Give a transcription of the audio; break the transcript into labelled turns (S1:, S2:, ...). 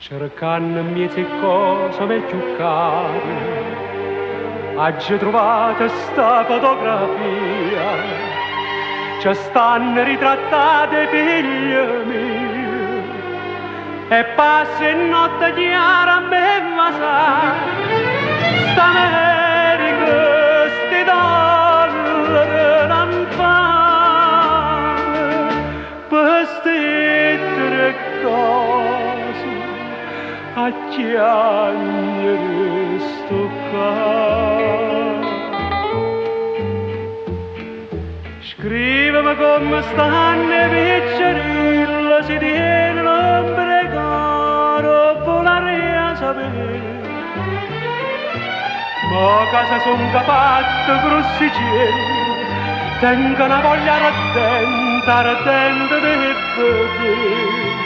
S1: Cercando miezi cosa me più cari, oggi trovata sta fotografia, ci stanno ritrattate figlie mie, e passa in notte chiara a me ma sa, sta America, sti dollari non fanno, per sti tre cose, a chiagnere sto cuore. Scrivimi come stanno i piccirilli, si tiengono pregare, volare a sapere. Ma casa son capatte grossi cieli, tengo una voglia ardente, ardente di vedere.